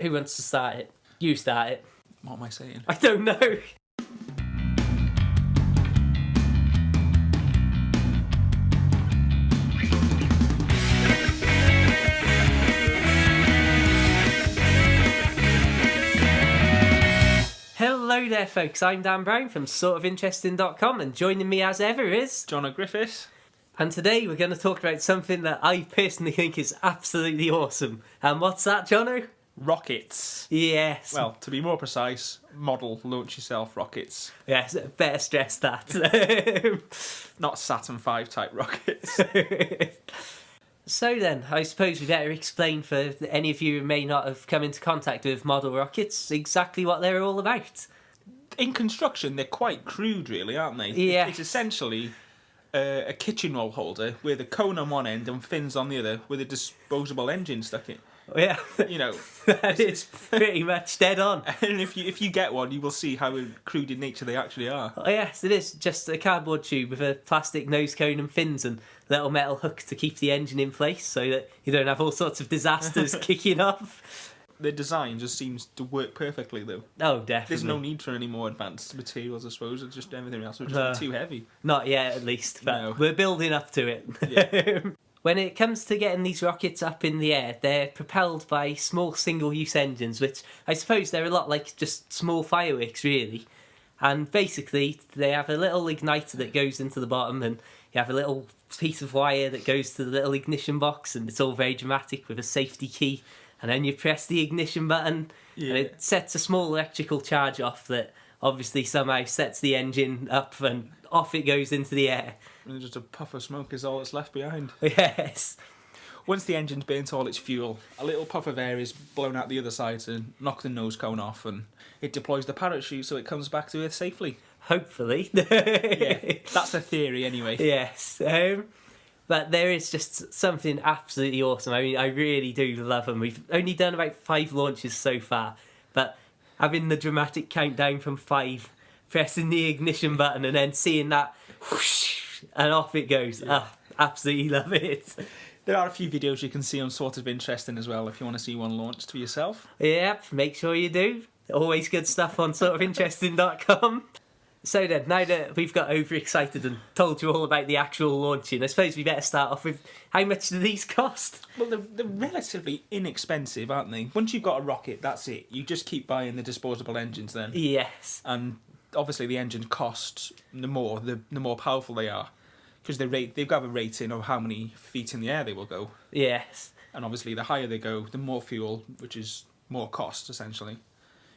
Who wants to start it? You start it. What am I saying? I don't know. Hello there, folks. I'm Dan Brown from sortofinteresting.com, and joining me as ever is... John O'Griffiths. And today we're going to talk about something that I personally think is absolutely awesome. And what's that, Jono? Rockets. Yes. Well, to be more precise, model launch yourself rockets. Yes, better stress that. Not Saturn V type rockets. So then, I suppose we better explain for any of you who may not have come into contact with model rockets exactly what they're all about. In construction, they're quite crude, really, aren't they? Yeah. It's essentially a kitchen roll holder with a cone on one end and fins on the other with a disposable engine stuck in. Yeah, You know, that is pretty much dead on. and if you get one, you will see how crude in nature they actually are. Oh, yes, it is just a cardboard tube with a plastic nose cone and fins and little metal hook to keep the engine in place so that you don't have all sorts of disasters kicking off. The design just seems to work perfectly, though. Oh, definitely. There's no need for any more advanced materials, I suppose. It's just everything else would just be too heavy. Not yet, at least, but No. we're building up to it. Yeah. When it comes to getting these rockets up in the air, they're propelled by small single-use engines, which I suppose they're a lot like just small fireworks, really. And basically, they have a little igniter that goes into the bottom, and you have a little piece of wire that goes to the little ignition box, and it's all very dramatic with a safety key. And then you press the ignition button, and it sets a small electrical charge off that obviously somehow sets the engine up, and off it goes into the air. And just a puff of smoke is all that's left behind. Yes. Once the engine's burnt all its fuel, a little puff of air is blown out the other side to knock the nose cone off, and it deploys the parachute so it comes back to Earth safely. Hopefully. Yeah, that's the theory anyway. Yes. But there is just something absolutely awesome. I mean, I really do love them. We've only done about 5 launches so far, but having the dramatic countdown from 5, pressing the ignition button and then seeing that whoosh, and off it goes. Yeah. Absolutely love it. There are a few videos you can see on Sort of Interesting as well if you want to see one launched for yourself. Yep, make sure you do. Always good stuff on sortofinteresting.com. So then, now that we've got overexcited and told you all about the actual launching, I suppose we better start off with how much do these cost? Well, they're relatively inexpensive, aren't they? Once you've got a rocket, that's it. You just keep buying the disposable engines then. Yes. And obviously the engine costs the more powerful they are, because they've got a rating of how many feet in the air they will go, Yes. and obviously the higher they go, the more fuel, which is more cost essentially.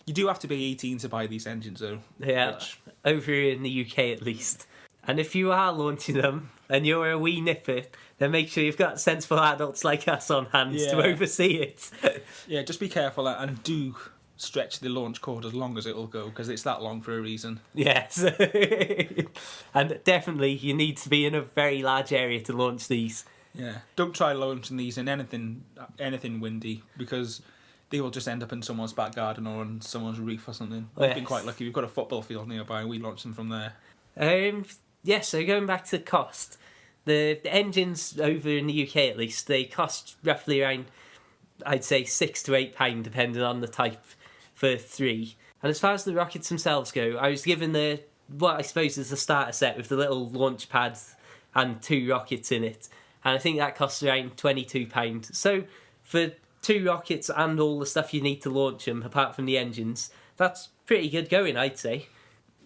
You do have to be 18 to buy these engines though. Yeah, over here in the UK at least. And if you are launching them and you're a wee nipper, then make sure you've got sensible adults like us on hand to oversee it. Yeah, just be careful and do stretch the launch cord as long as it'll go, because it's that long for a reason. Yes. And definitely you need to be in a very large area to launch these. Yeah, don't try launching these in anything windy, because they will just end up in someone's back garden or on someone's roof or something. We've been quite lucky. We've got a football field nearby and we launched them from there. So going back to the cost, the engines over in the UK at least, they cost roughly around, I'd say, £6 to £8 depending on the type for 3. And as far as the rockets themselves go, I was given what I suppose is the starter set with the little launch pads and 2 rockets in it. And I think that costs around £22. So for 2 rockets and all the stuff you need to launch them, apart from the engines, that's pretty good going, I'd say.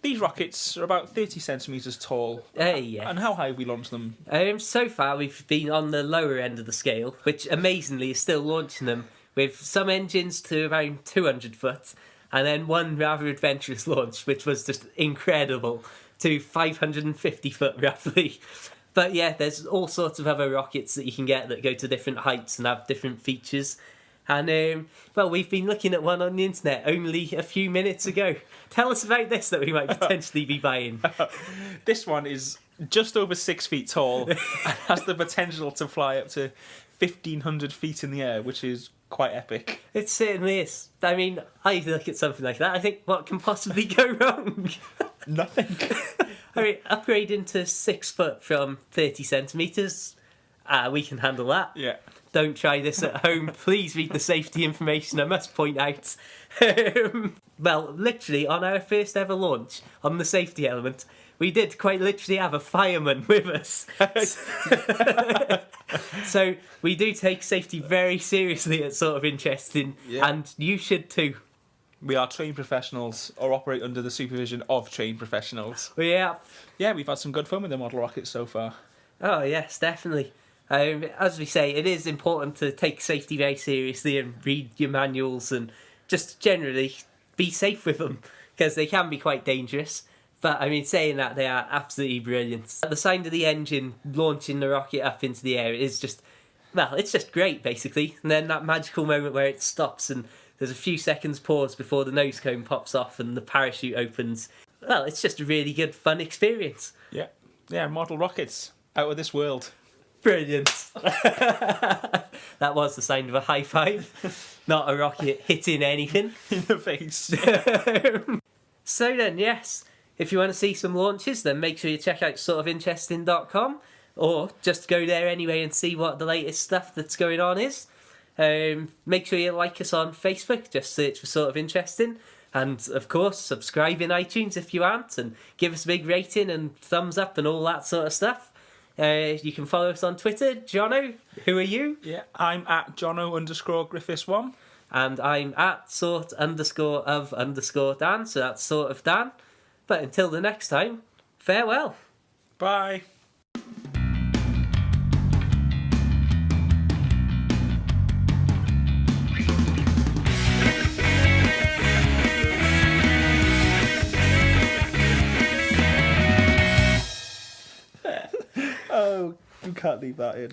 These rockets are about 30 centimetres tall. Yeah. And how high have we launched them? So far, we've been on the lower end of the scale, which amazingly is still launching them with some engines to around 200 foot, and then one rather adventurous launch, which was just incredible, to 550 foot roughly. But yeah, there's all sorts of other rockets that you can get that go to different heights and have different features. And, we've been looking at one on the internet only a few minutes ago. Tell us about this that we might potentially be buying. This one is just over 6 feet tall and has the potential to fly up to 1,500 feet in the air, which is quite epic. It certainly is. I mean, I look at something like that, I think, what can possibly go wrong? Nothing. I mean, upgrading to 6 foot from 30 centimetres, we can handle that. Yeah. Don't try this at home. Please read the safety information, I must point out. Well, literally, on our first ever launch, on the safety element, we did quite literally have a fireman with us. So we do take safety very seriously at Sort of Interesting, and you should too. We are trained professionals, or operate under the supervision of trained professionals. Yeah. Yeah, we've had some good fun with the model rockets so far. Oh, yes, definitely. As we say, it is important to take safety very seriously and read your manuals and just generally be safe with them, because they can be quite dangerous. But, I mean, saying that, they are absolutely brilliant. The sound of the engine launching the rocket up into the air is just, well, it's just great, basically. And then that magical moment where it stops and there's a few seconds pause before the nose cone pops off and the parachute opens. Well, it's just a really good, fun experience. Yeah. Yeah, model rockets. Out of this world. Brilliant. That was the sound of a high five, not a rocket hitting anything. In the face. So then, yes, if you want to see some launches, then make sure you check out sortofinteresting.com, or just go there anyway and see what the latest stuff that's going on is. Make sure you like us on Facebook, just search for Sort of Interesting. And, of course, subscribe in iTunes if you aren't, and give us a big rating and thumbs up and all that sort of stuff. You can follow us on Twitter. Jono, who are you? Yeah, I'm at Jono_Griffiths1. And I'm at sort_of_Dan, so that's Sort of Dan. But until the next time, farewell. Bye. Oh, you can't leave that in.